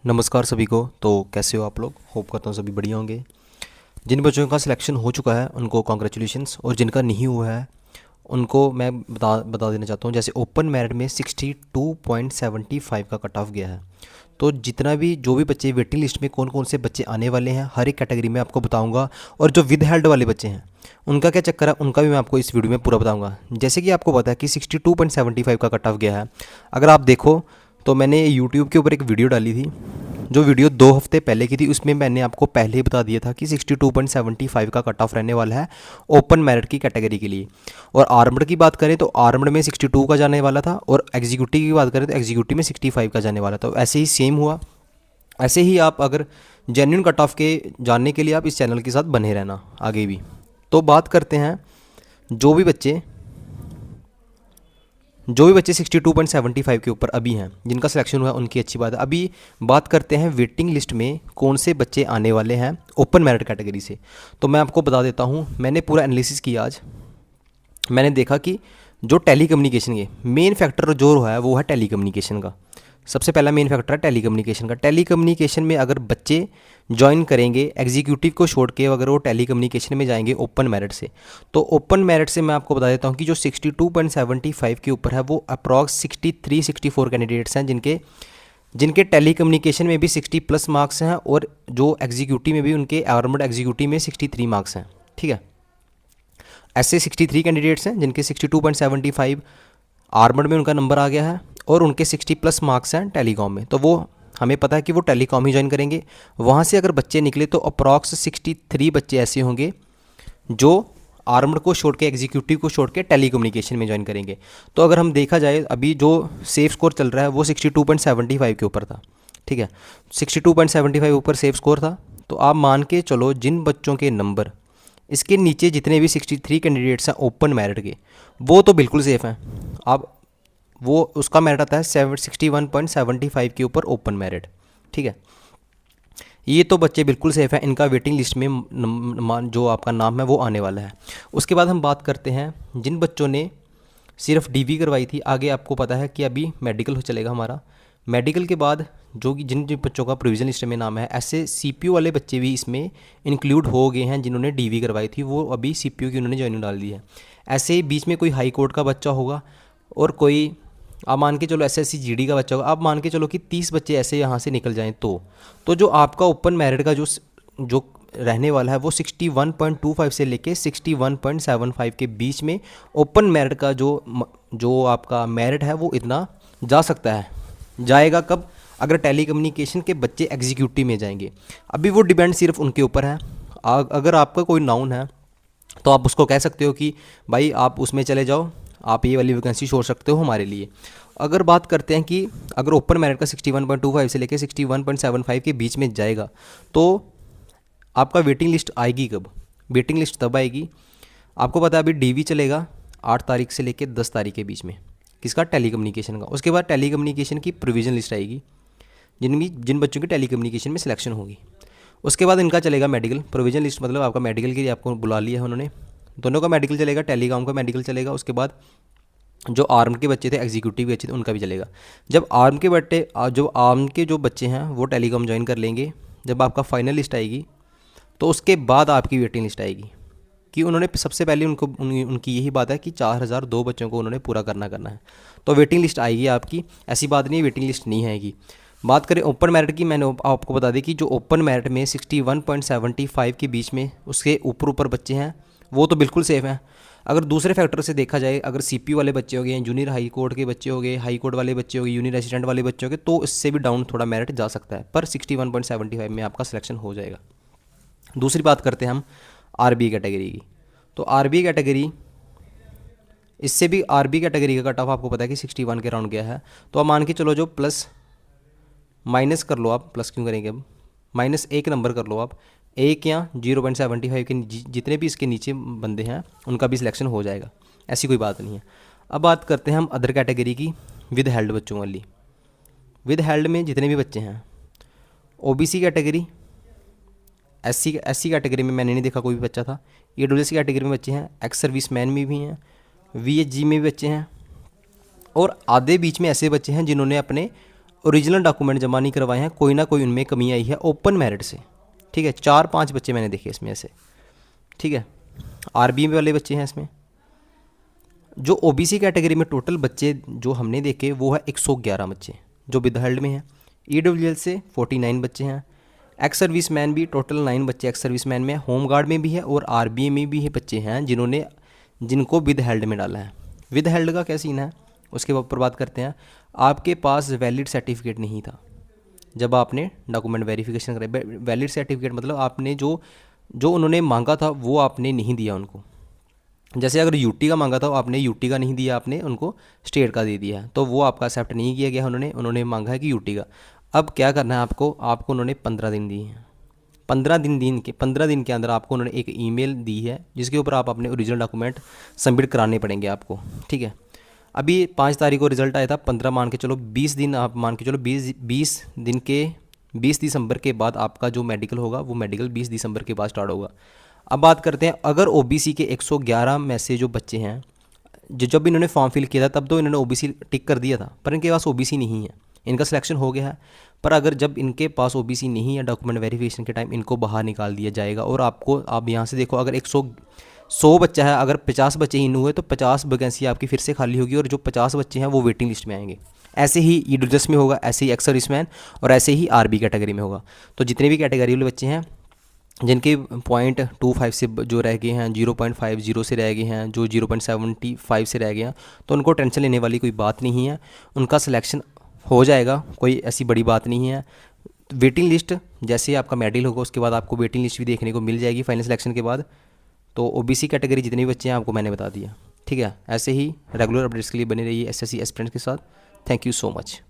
नमस्कार सभी को। तो कैसे हो आप लोग? होप करता हूँ सभी बढ़िया होंगे। जिन बच्चों का सिलेक्शन हो चुका है उनको कॉन्ग्रेचुलेशंस, और जिनका नहीं हुआ है उनको मैं बता देना चाहता हूँ। जैसे ओपन मेरिट में 62.75 का कट ऑफ गया है। तो जितना भी जो भी बच्चे वेटिंग लिस्ट में कौन कौन से बच्चे आने वाले हैं हर एक कैटेगरी में आपको बताऊंगा। और जो विद हेल्ड वाले बच्चे हैं उनका क्या चक्कर है उनका भी मैं आपको इस वीडियो में पूरा बताऊंगा। जैसे कि आपको पता है कि 62.75 का कट ऑफ गया है। अगर आप देखो तो मैंने यूट्यूब के ऊपर एक वीडियो डाली थी, जो वीडियो 2 हफ्ते पहले की थी। उसमें मैंने आपको पहले ही बता दिया था कि 62.75 का कट ऑफ रहने वाला है ओपन मेरिट की कैटेगरी के लिए। और आर्मड की बात करें तो आर्मड में 62 का जाने वाला था, और एग्जीक्यूटिव की बात करें तो एग्जीक्यूटिव में 65 का जाने वाला था। तो ऐसे ही सेम हुआ। ऐसे ही आप अगर जेन्युइन कट ऑफ के जानने के लिए आप इस चैनल के साथ बने रहना आगे भी। तो बात करते हैं जो भी बच्चे 62.75 के ऊपर अभी हैं जिनका सिलेक्शन हुआ है उनकी अच्छी बात है। अभी बात करते हैं वेटिंग लिस्ट में कौन से बच्चे आने वाले हैं ओपन मेरिट कैटेगरी से। तो मैं आपको बता देता हूँ, मैंने पूरा एनालिसिस किया आज। मैंने देखा कि जो टेली कम्युनिकेशन के मेन फैक्टर जो है वो है टेली कम्युनिकेशन का। सबसे पहला मेन फैक्टर है टेली कम्युनिकेशन का। टेली कम्युनिकेशन में अगर बच्चे ज्वाइन करेंगे एग्जीक्यूटिव को छोड़ के, अगर वो टेली कम्युनिकेशन में जाएंगे ओपन मेरिट से, तो ओपन मेरिट से मैं आपको बता देता हूँ कि जो 62.75 के ऊपर है वो अप्रॉक्स 63-64 कैंडिडेट्स हैं जिनके जिनके टेली कम्युनिकेशन में भी 60+ मार्क्स हैं, और जो एग्जीक्यूटिव में भी उनके आर्मड एग्जीक्यूटिव में 63 मार्क्स हैं। ठीक है, ऐसे 63 कैंडिडेट्स हैं जिनके 62.75 आर्मड में उनका नंबर आ गया है, और उनके 60+ मार्क्स हैं टेलीकॉम में। तो वो हमें पता है कि वो टेलीकॉम ही ज्वाइन करेंगे। वहाँ से अगर बच्चे निकले तो अप्रॉक्स 63 बच्चे ऐसे होंगे जो आर्मड को छोड़ के एग्जीक्यूटिव को छोड़ के टेली कम्युनिकेशन में ज्वाइन करेंगे। तो अगर हम देखा जाए अभी जो सेफ स्कोर चल रहा है वो 62.75 के ऊपर था। ठीक है, 62.75 ऊपर सेफ स्कोर था। तो आप मान के चलो जिन बच्चों के नंबर इसके नीचे जितने भी 63 कैंडिडेट्स हैं ओपन मेरिट के, वो तो बिल्कुल सेफ़ हैं। आप वो उसका मेरिट आता है 61.75 के ऊपर ओपन मेरिट। ठीक है, ये तो बच्चे बिल्कुल सेफ़ हैं, इनका वेटिंग लिस्ट में जो आपका नाम है वो आने वाला है। उसके बाद हम बात करते हैं जिन बच्चों ने सिर्फ डीवी करवाई थी। आगे आपको पता है कि अभी मेडिकल चलेगा हमारा। मेडिकल के बाद जो कि जिन जिन बच्चों का प्रोविजन लिस्ट में नाम है, ऐसे सीपीयू वाले बच्चे भी इसमें इंक्लूड हो गए हैं जिन्होंने डीवी करवाई थी, वो अभी सीपीयू की उन्होंने ज्वाइनिंग डाल दी है। ऐसे बीच में कोई हाई कोर्ट का बच्चा होगा, और कोई आप मान के चलो एसएससी जीडी का बच्चा होगा। आप मान के चलो कि 30 बच्चे ऐसे यहाँ से निकल जाएँ तो जो आपका ओपन मेरिट का जो रहने वाला है वो 61.25 से लेके 61.75 के बीच में ओपन मेरिट का जो आपका मेरिट है वो इतना जा सकता है। जाएगा कब? अगर टेली कम्युनिकेशन के बच्चे एग्जीक्यूटिव में जाएंगे। अभी वो डिपेंड सिर्फ उनके ऊपर है। अगर आपका कोई नाउन है तो आप उसको कह सकते हो कि भाई आप उसमें चले जाओ, आप ये वाली वैकेंसी छोड़ सकते हो हमारे लिए। अगर बात करते हैं कि अगर ओपन मेरिट का 61.25 से लेकर 61.75 के बीच में जाएगा तो आपका वेटिंग लिस्ट आएगी कब? वेटिंग लिस्ट तब आएगी, आपको पता है अभी डीवी चलेगा 8 तारीख से लेकर 10 तारीख के बीच में, किसका? टेली कम्युनिकेशन का। उसके बाद टेली कम्युनिकेशन की प्रोविजन लिस्ट आएगी जिन बच्चों की टेली कम्युनिकेशन में सिलेक्शन होगी। उसके बाद इनका चलेगा मेडिकल प्रोविजन लिस्ट, मतलब आपका मेडिकल के लिए आपको बुला लिया है उन्होंने। दोनों का मेडिकल चलेगा, टेलीकॉम का मेडिकल चलेगा। उसके बाद जो आर्म के बच्चे थे एग्जीक्यूटिव के बच्चे थे उनका भी चलेगा। जब आर्म के जो बच्चे हैं वो टेलीकॉम ज्वाइन कर लेंगे, जब आपका फाइनल लिस्ट आएगी तो उसके बाद आपकी वेटिंग लिस्ट आएगी। कि उन्होंने सबसे पहले उनकी यही बात है कि 4002 बच्चों को उन्होंने पूरा करना है। तो वेटिंग लिस्ट आएगी आपकी, ऐसी बात नहीं है वेटिंग लिस्ट नहीं आएगी। बात करें ओपन मेरिट की, मैंने आपको बता दी कि जो ओपन मेरिट में 61.75 के बीच में उसके ऊपर बच्चे हैं वो तो बिल्कुल सेफ़ हैं। अगर दूसरे फैक्टर से देखा जाए, अगर सीपीयू वाले बच्चे हो गए, जूनियर हाई कोर्ट के बच्चे हो गए, हाई कोर्ट वाले बच्चे हो गए, यूनियर रेसिडेंट वाले बच्चे हो गए, तो इससे भी डाउन थोड़ा मेरिट जा सकता है, पर 61.75 में आपका सिलेक्शन हो जाएगा। दूसरी बात करते हैं हम आरबी कैटेगरी की। तो आरबी कैटेगरी, इससे भी आरबी कैटेगरी का कट ऑफ आपको पता है कि 61 के राउंड गया है। तो आप मान के चलो जो प्लस माइनस कर लो, आप प्लस क्यों करेंगे, अब -1 नंबर कर लो आप, 1 या 0.75 के जितने भी इसके नीचे बंदे हैं उनका भी सिलेक्शन हो जाएगा, ऐसी कोई बात नहीं है। अब बात करते हैं हम अदर कैटेगरी की, विद हेल्ड बच्चों वाली। विद हेल्ड में जितने भी बच्चे हैं, ओबीसी कैटेगरी, एससी कैटेगरी में मैंने नहीं देखा कोई भी बच्चा था, ईडब्ल्यूएस कैटेगरी में बच्चे हैं, एक्स सर्विस मैन में भी हैं, वीएचजी में भी बच्चे हैं, और आधे बीच में ऐसे बच्चे हैं जिन्होंने अपने ओरिजिनल डॉक्यूमेंट जमा नहीं करवाए हैं, कोई ना कोई उनमें कमी आई है ओपन मेरिट से, ठीक है। 4-5 बच्चे मैंने देखे इसमें ऐसे, ठीक है। आरबी वाले बच्चे हैं इसमें। जो ओबीसी कैटेगरी में टोटल बच्चे जो हमने देखे वो है 111 बच्चे जो विदहल्ड में हैं। ईडब्ल्यूएल से 49 बच्चे हैं। एक्स सर्विस मैन भी टोटल 9 बच्चे एक्स सर्विस मैन में, होम गार्ड में भी है और आरबीए में भी है बच्चे हैं जिनको विदहेल्ड में डाला है। विदहेल्ड का क्या सीन है उसके ऊपर बात करते हैं। आपके पास वैलिड सर्टिफिकेट नहीं था जब आपने डॉक्यूमेंट वेरिफिकेशन करे। वैलिड सर्टिफिकेट मतलब आपने जो उन्होंने मांगा था वो आपने नहीं दिया उनको। जैसे अगर यूटी का मांगा था तो आपने यूटी का नहीं दिया, आपने उनको स्टेट का दे दिया है, तो वो आपका एक्सेप्ट नहीं किया गया। उन्होंने मांगा है कि यूटी का। अब क्या करना है आपको उन्होंने 15 दिन दिए हैं। 15 दिन के अंदर आपको उन्होंने एक ईमेल दी है जिसके ऊपर आप अपने ओरिजिनल डॉक्यूमेंट सबमिट कराने पड़ेंगे आपको, ठीक है। अभी 5 तारीख को रिजल्ट आया था, 15 मान के चलो 20 दिन, आप मान के चलो 20 दिन के 20 दिसंबर के बाद आपका जो मेडिकल होगा वो मेडिकल 20 दिसंबर के बाद स्टार्ट होगा। अब बात करते हैं, अगर ओबीसी के 111 में से जो बच्चे हैं जब इन्होंने फॉर्म फिल किया था तब तो इन्होंने ओबीसी टिक कर दिया था, पर इनके पास ओबीसी नहीं है, इनका सिलेक्शन हो गया है। पर अगर जब इनके पास ओबीसी नहीं है डॉक्यूमेंट वेरिफिकेशन के टाइम इनको बाहर निकाल दिया जाएगा। और आप यहाँ से देखो, अगर 100 बच्चा है, अगर 50 बच्चे ही हुए तो 50 वैकेंसी आपकी फिर से खाली होगी और जो 50 बच्चे हैं वो वेटिंग लिस्ट में आएंगे। ऐसे ही ईडब्ल्यूएस में होगा, ऐसे ही एक्स सर्विसमैन और ऐसे ही आरबी कैटेगरी में होगा। तो जितने भी कैटेगरी वाले बच्चे हैं जिनके 0.25 से जो रह गए हैं, 0.50 से रह गए हैं, जो 0.75 से रह गए हैं, तो उनको टेंशन लेने वाली कोई बात नहीं है, उनका सिलेक्शन हो जाएगा, कोई ऐसी बड़ी बात नहीं है। वेटिंग लिस्ट जैसे ही आपका मेडिकल होगा उसके बाद आपको वेटिंग लिस्ट भी देखने को मिल जाएगी फाइनल सिलेक्शन के बाद। तो ओबीसी कैटेगरी जितने भी बच्चे हैं आपको मैंने बता दिया, ठीक है। ऐसे ही रेगुलर अपडेट्स के लिए बने रहिए एसएससी एस्पिरेंट्स के साथ। Thank you so much.